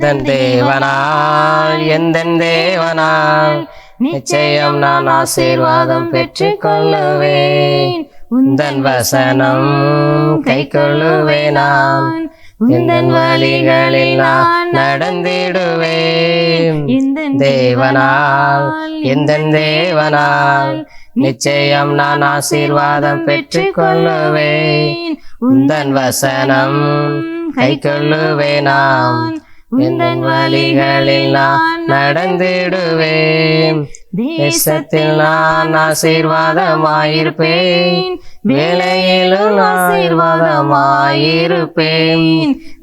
எந்தன் தேவனால் எந்தன் தேவனால் நிச்சயம் நான் ஆசீர்வாதம் பெற்றுக் கொள்ளுவேன். உந்தன் வசனம் கை கொள்ளுவேன். நான் உந்தன் வழிகளில் நான் நடந்திடுவேன். தேவனால் எந்தன் தேவனால் நிச்சயம் நான் ஆசீர்வாதம் பெற்றுக் கொள்ளுவேன். உந்தன் வசனம் கை கொள்ளுவேன். நான் உந்தன் வழிகளில் நான் நடந்திடுவேன். தேசத்தில் நான் ஆசீர்வாதமாயிருப்பேன். வேலையிலும் ஆசீர்வாதமாயிருப்பேன்.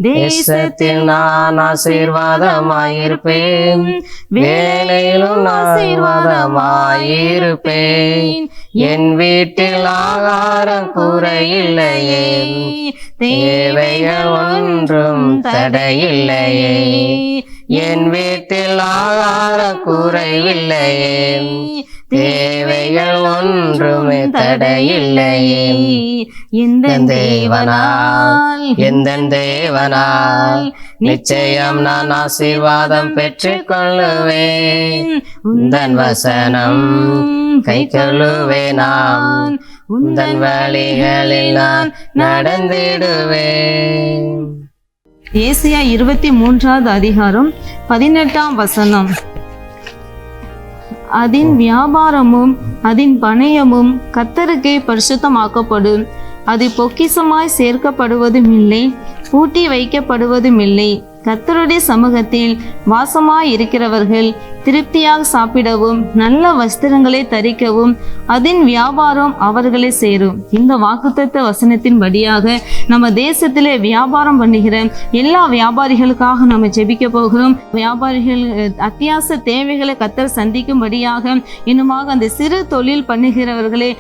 தேசத்தில் நான் ஆசீர்வாதமாயிருப்பேன். வேலையிலும் ஆசீர்வாதமாயிருப்பேன். என் வீட்டில் ஆகாரம் குறையில்லையே, தேவைகள் ஒன்றும் தடையில்லையே. என் வீட்டில் ஆகாரம் குறைவில்லையே, தேவைகள் ஒன்றுமே தடையில்லையே. எந்தன் தேவனால் எந்தன் தேவனால் நிச்சயம் நான் ஆசீர்வாதம் பெற்றுக் கொள்ளுவேன். உந்தன் வசனம் கை கொள்ளுவேன். நான் உந்தன் வழிகளில் நான் நடந்திடுவேன். ஏசாயா 23வது அதிகாரம் 18ஆம் வசனம். அதன் வியாபாரமும் அதன் பணயமும் கர்த்தருக்கே பரிசுத்தமாக்கப்படும். அது பொக்கிஷமாய் சேர்க்கப்படுவதும் இல்லை, பூட்டி வைக்கப்படுவதும் இல்லை. கர்த்தருடைய சமூகத்தில் வாசமாய் இருக்கிறவர்கள் திருப்தியாக சாப்பிடவும் நல்ல வஸ்திரங்களை தரிக்கவும் அதன் வியாபாரம் அவர்களை சேரும். இந்த வாக்குத்தத்த வசனத்தின் படியாக நம்ம தேசத்திலே வியாபாரம் பண்ணுகிற எல்லா வியாபாரிகளுக்காக நம்ம ஜெபிக்க போகிறோம். வியாபாரிகள் அத்தியாவசிய தேவைகளை கர்த்தர் சந்திக்கும்படியாக, இன்னுமாக அந்த சிறு தொழில் பண்ணுகிறவர்களே,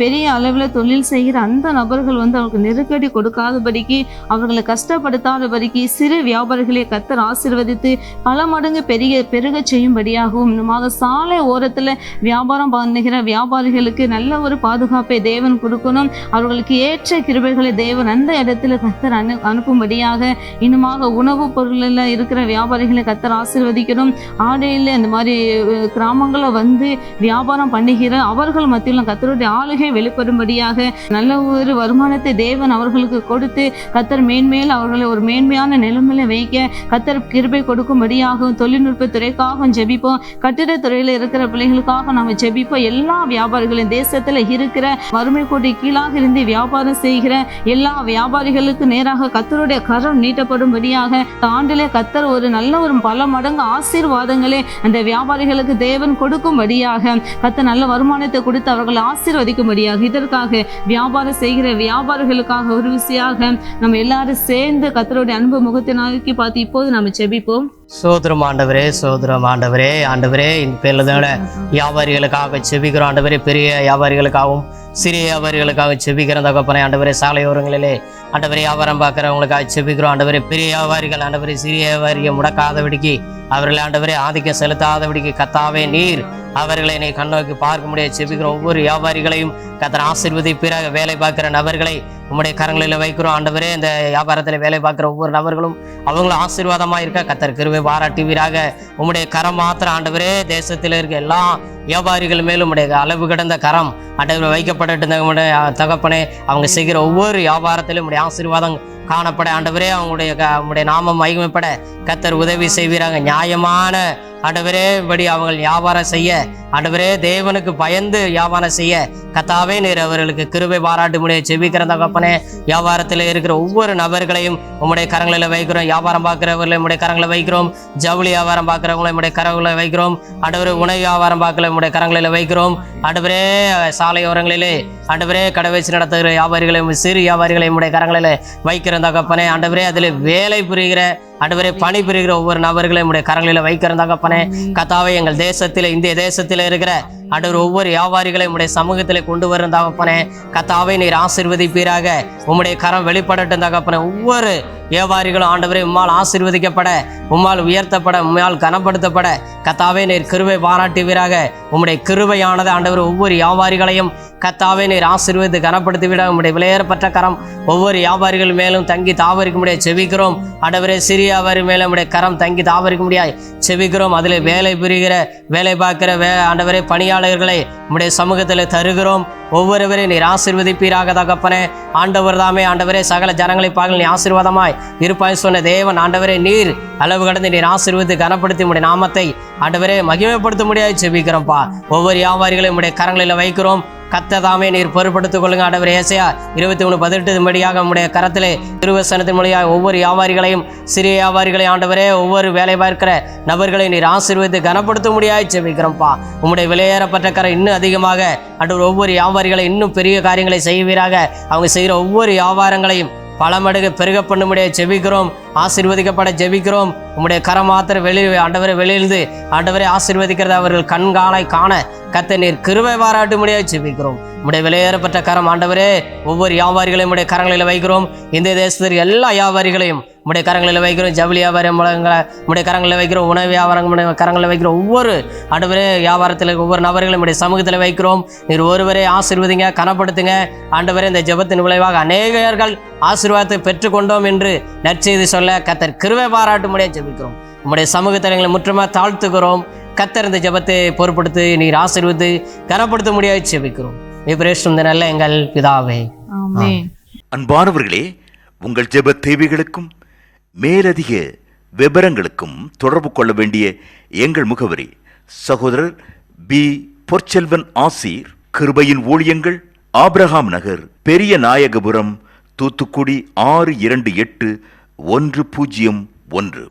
பெரிய அளவில் தொழில் செய்கிற அந்த நபர்கள் அவர்களுக்கு நெருக்கடி கொடுக்காதபடிக்கு, அவர்களை கஷ்டப்படுத்தாதபடிக்கு சிறு வியாபாரிகளை கர்த்தர் ஆசீர்வதித்து பல மடங்கு பெருக செய்யும்படியாகவும், இன்னுமாக சாலை ஓரத்தில் வியாபாரம் பண்ணுகிற வியாபாரிகளுக்கு நல்ல ஒரு பாதுகாப்பை தேவன் கொடுக்கணும். அவர்களுக்கு ஏற்ற கிருபைகளை தேவன் அந்த இடத்துல கர்த்தர் அனுப்பும்படியாக, இன்னுமாக உணவுப் பொருளில் இருக்கிற வியாபாரிகளை கர்த்தர் ஆசீர்வதிக்கணும். ஆடையில் அந்த மாதிரி கிராமங்களில் வியாபாரம் பண்ணுகிற அவர்கள் மத்தியிலும் கர்த்தருடைய ஆளுகை வெளிப்படும்படியாக நல்ல ஒரு வருமானத்தை தேவன் அவர்களுக்கு கொடுத்து கர்த்தர் மேன்மேல் அவர்களை ஒரு மேன்மையான நிலைமையில வைக்க கர்த்தர் கிருபை கொடுக்கும்படியாகவும், தொழில்நுட்ப துறைக்காகவும் ஜெபிப்போம். கட்டிடத்துறையில் இருக்கிற பிள்ளைகளுக்காக நம்ம ஜெபிப்போம். எல்லா வியாபாரிகளும் தேசத்துல இருக்கிற வறுமை கோட்டை கீழாக இருந்து வியாபாரம் செய்கிற எல்லா வியாபாரிகளுக்கு நேராக கர்த்தருடைய கரம் நீட்டப்படும்படியாக, ஆண்டிலே கர்த்தர் ஒரு நல்ல ஒரு பல மடங்கு ஆசீர்வாதங்களே அந்த வியாபாரிகளுக்கு தேவன் கொடுக்கும்படியாக, கர்த்தர் நல்ல வருமானத்தை கொடுத்து அவர்களை ஆசீர்வதிக்கும்படியாக, இதற்காக வியாபாரம் செய்கிற வியாபாரிகளுக்காக ஒரு விஷயமாக நம்ம எல்லாரும் சேர்ந்து கர்த்தருடைய அன்பு முகத்தை நோக்கி பார்த்து இப்போது நம்ம ஜெபிப்போம். சோதரம் ஆண்டவரே, சோதரம் ஆண்டவரே, ஆண்டவரே இந்த பேர்ல வியாபாரிகளுக்காக செபிக்கிறோம். ஆண்டவரே பெரிய வியாபாரிகளுக்காகவும் சிறிய வியாபாரிகளுக்காக செபிக்கிற தகப்பனே, ஆண்டவரே சாலையோரங்களிலே ஆண்டவரே வியாபாரம் பார்க்குறவங்களுக்காக செபிக்கிறோம். ஆண்டவரே பெரிய வியாபாரிகள் ஆண்டவரே சிறிய வியாபாரியை முடக்காதபடிக்கு, அவர்களை ஆண்டவரே ஆதிக்கம் செலுத்தாதபடிக்கு கர்த்தாவே நீர் அவர்களை நீ கண்ணோக்கி பார்க்க முடியாது செபிக்கிறோம். ஒவ்வொரு வியாபாரிகளையும் கர்த்தர் ஆசீர்வதிப்பீராக. வேலை பார்க்கிற நபர்களை உம்முடைய கரங்களில் வைக்கிறோம். ஆண்டவரே இந்த வியாபாரத்தில் வேலை பார்க்குற ஒவ்வொரு நபர்களும் அவங்களும் ஆசீர்வாதமாக இருக்க கர்த்தர் கிருபை பாராட்டுவீராக. உம்முடைய கரம் மாத்திரம் ஆண்டவரே தேசத்தில் இருக்க எல்லா வியாபாரிகள் மேலும் உம்முடைய அளவு கடந்த கரம் ஆண்டவரை வைக்கப்பட்டு தகப்பனே, அவங்க செய்கிற ஒவ்வொரு வியாபாரத்திலும் உம்முடைய ஆசீர்வாதம் காணப்பட ஆண்டவரே, அவங்களுடைய நாமம் மகிமைப்பட கர்த்தர் உதவி செய்வீராங்க. நியாயமான ஆண்டவரே படி அவங்க வியாபாரம் செய்ய ஆண்டவரே தேவனுக்கு பயந்து வியாபாரம் செய்ய கர்த்தாவே நீர் அவர்களுக்கு கிருபை பாராட்டு முடிய செபிக்கிற தகப்பனே. வியாபாரத்தில் இருக்கிற ஒவ்வொரு நபர்களையும் உம்முடைய கரங்களில் வைக்கிறோம். வியாபாரம் பார்க்கிறவர்களை உம்முடைய கரங்களை வைக்கிறோம். ஜவுளி வியாபாரம் பார்க்கிறவங்களை உம்முடைய கரங்களை வைக்கிறோம். ஆண்டவரே உணவு வியாபாரம் பார்க்கல உம்முடைய கரங்களில் வைக்கிறோம். ஆண்டவரே சாலையோரங்களிலே ஆண்டவரே கடை வச்சு நடத்துகிற வியாபாரிகளையும் சிறு வியாபாரிகளையும் உம்முடைய கரங்களில் வைக்கிற தகப்பனே. ஆண்டவரே அதில் வேலை புரிகிற ஆண்டவரே பணி புரிகிற ஒவ்வொரு நபர்களையும் உடைய கரங்களில் வைக்கிற தகப்பனே. கர்த்தாவே எங்கள் தேசத்தில் இந்திய தேசத்தில் இருக்கிற ஆண்டவர் ஒவ்வொரு வியாபாரிகளையும் உம்முடைய சமூகத்தில் கொண்டு வரும் தகப்பனே. கர்த்தாவே நீர் ஆசீர்வதிப்பீராக. உம்முடைய கரம் வெளிப்படட்டும் தகப்பனே. ஒவ்வொரு வியாபாரிகளும் ஆண்டவரே உம்மால் ஆசீர்வதிக்கப்பட, உம்மால் உயர்த்தப்பட, உம்மால் கனப்படுத்தப்பட கர்த்தாவே நீர் கிருபை பாராட்டுவீராக. உம்முடைய கிருபையானது ஆண்டவர் ஒவ்வொரு வியாபாரிகளையும் கர்த்தாவே நீர் ஆசீர்வதித்து கனப்படுத்திவிட உம்முடைய விலையேறப்பட்ட கரம் ஒவ்வொரு வியாபாரிகள் மேலும் தங்கி தாவரிக்க முடியாது செபிக்கிறோம். ஆண்டவரே சிறிய வியாபாரி மேலும் உம்முடைய கரம் தங்கி தாவரிக்க முடியாது செபிக்கிறோம். அதில் வேலை புரிகிற வேலை பார்க்கிற ஆண்டவரே பணியாளர்களை உம்முடைய சமூகத்தில் தருகிறோம். ஒவ்வொருவரை நீர் ஆசீர்வதிப்பீராக தகப்பனே. ஆண்டவர் தாமே ஆண்டவரே சகல ஜனங்களை பார்க்க நீ ஆசீர்வாதமாய் இருப்பாய் சொன்ன தேவன் ஆண்டவரே நீர் அளவு கடந்து நீர் ஆசீர்வதித்து கனப்படுத்தி உம்முடைய நாமத்தை ஆண்டவரே மகிமைப்படுத்த முடியாது செபிக்கிறோம்ப்பா. ஒவ்வொரு வியாபாரிகளையும் உம்முடைய கரங்களில் வைக்கிறோம். கர்த்ததாமே நீர் பொறுப்படுத்திக் கொள்ளுங்க ஆண்டவரே. ஏசாயா 23:18 படியாக நம்முடைய கரத்திலே திருவசனத்தின் மொழியாக ஒவ்வொரு வியாபாரிகளையும் சிறிய வியாபாரிகளையும் ஆண்டவரே ஒவ்வொரு வேலை பார்க்கிற நபர்களை நீர் ஆசீர்வதித்து கனப்படுத்த முடியாது ஜெபிக்கிறோம்ப்பா. உம்முடைய விலையேறப்பட்ட கரம் இன்னும் அதிகமாக ஆண்டவர் ஒவ்வொரு வியாபாரிகளை இன்னும் பெரிய காரியங்களை செய்வீராக. அவங்க செய்கிற ஒவ்வொரு வியாபாரங்களையும் பல மடங்கு பெருக பண்ண முடியாது ஜெபிக்கிறோம். ஆசீர்வதிக்கப்பட ஜெபிக்கிறோம். உம்முடைய கரம் மாத்திர ஆண்டவரை வெளியிலிருந்து ஆண்டவரை ஆசீர்வதிக்கிறத அவர்கள் கண்காணை காண கர்த்த நீர் கிருபை பாராட்ட முடியாது ஜெபிக்கிறோம். உம்முடைய விலையேறப்பட்ட கரம் ஆண்டவரே ஒவ்வொரு வியாபாரிகளையும் உம்முடைய கரங்களில் வைக்கிறோம். இந்த தேசத்தில் எல்லா வியாபாரிகளையும் உம்முடைய கரங்களில் வைக்கிறோம். ஜவுளி வியாபாரம் உம்முடைய கரங்களில் வைக்கிறோம். உணவு வியாபாரம் கரங்களில் வைக்கிறோம். ஒவ்வொரு ஆண்டவரே வியாபாரத்தில் ஒவ்வொரு நபர்களையும் உம்முடைய சமூகத்தில் வைக்கிறோம். நீர் ஒருவரே ஆசீர்வதிங்க கனப்படுத்துங்க ஆண்டவரே. இந்த ஜெபத்தின் விளைவாக அநேகர்கள் ஆசீர்வாதத்தை பெற்றுக்கொண்டோம் என்று நற்செய்தி சொல்ல கர்த்தர் கிருபை பாராட்ட முடியாது ஜெபிக்கிறோம். உம்முடைய சமூகத்தில் எங்களை முற்றுமாக தாழ்த்துகிறோம். கர்த்தர் இந்த ஜெபத்தை பொறுப்படுத்தி நீர் ஆசீர்வதித்து கனப்படுத்த முடியாது ஜெபிக்கிறோம். இந்த நல்ல எங்கள் பிதாவே. அன்பானவர்களே, உங்கள் ஜெப தேவைகளுக்கும் மேலதிக விவரங்களுக்கும் தொடர்பு கொள்ள வேண்டிய எங்கள் முகவரி சகோதரர் பி. பொற்செல்வன் ஆசீர், கிருபையின் ஊழியங்கள், ஆபிரகாம் நகர், பெரிய நாயகபுரம், தூத்துக்குடி 628101.